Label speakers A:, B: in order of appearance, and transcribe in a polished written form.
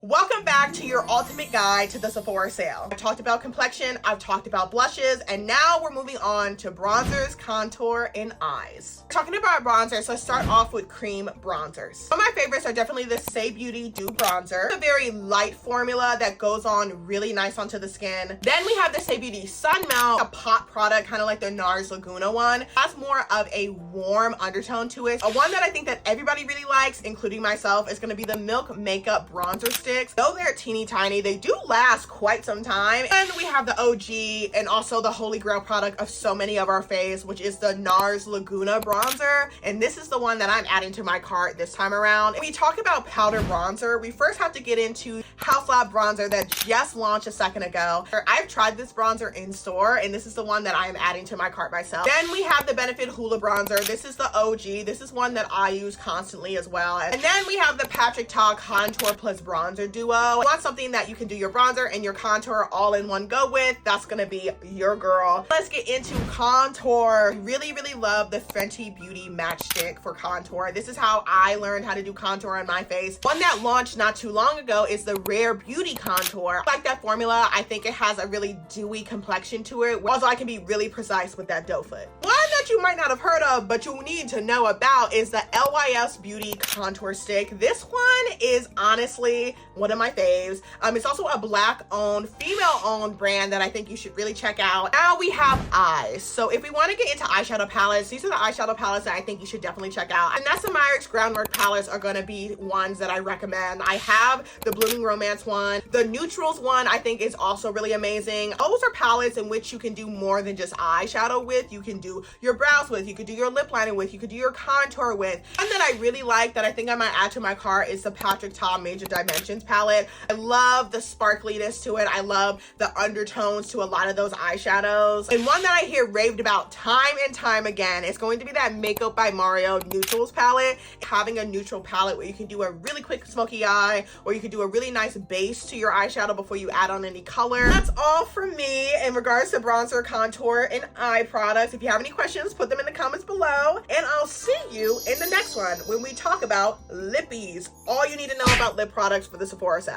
A: Welcome back to your ultimate guide to the Sephora sale. I've talked about complexion, I've talked about blushes, and now we're moving on to bronzers, contour, and eyes. Talking about bronzers, let's start off with cream bronzers. Some of my favorites are definitely the Say Beauty Dew Bronzer. It's a very light formula that goes on really nice onto the skin. Then we have the Say Beauty Sun Melt, a pot product, kind of like the NARS Laguna one. It has more of a warm undertone to it. A one that I think that everybody really likes, including myself, is going to be the Milk Makeup Bronzer Stick. Though they're teeny tiny, they do last quite some time. And we have the OG and also the holy grail product of so many of our faves, which is the NARS Laguna Bronzer. And this is the one that I'm adding to my cart this time around. When we talk about powder bronzer, we first have to get into House Lab Bronzer that just launched a second ago. I've tried this bronzer in store, and this is the one that I am adding to my cart myself. Then we have the Benefit Hula Bronzer. This is the OG. This is one that I use constantly as well. And then we have the Patrick Ta Contour Plus Bronzer Duo. You want something that you can do your bronzer and your contour all in one go with, that's gonna be your girl. Let's get into contour. I really love the Fenty Beauty Matchstick for contour. This is how I learned how to do contour on my face. One that launched not too long ago is the Rare Beauty Contour. I like that formula. I think it has a really dewy complexion to it. Also, I can be really precise with that doe foot. One that you might not have heard of, but you need to know about is the LYS Beauty Contour Stick. This one is honestly one of my faves. It's also a Black-owned, female-owned brand that I think you should really check out. Now we have eyes. So if we want to get into eyeshadow palettes, these are the eyeshadow palettes that I think you should definitely check out. And Nessa Meyer's Groundwork palettes are going to be ones that I recommend. I have the Blooming Romance one. The Neutrals one I think is also really amazing. Those are palettes in which you can do more than just eyeshadow with. You can do your brows with, you could do your lip lining with, you could do your contour with. One that I really like that I think I might add to my cart is the Patrick Ta Major Dimensions palette. I love the sparkliness to it. I love the undertones to a lot of those eyeshadows. And one that I hear raved about time and time again is going to be that Makeup by Mario Neutrals palette. Having a neutral palette where you can do a really quick smoky eye, or you can do a really nice base to your eyeshadow before you add on any color. That's all from me in regards to bronzer, contour, and eye products. If you have any questions, put them in the comments below, and I'll see you in the next one when we talk about lippies. All you need to know about lip products for the Sephora sale.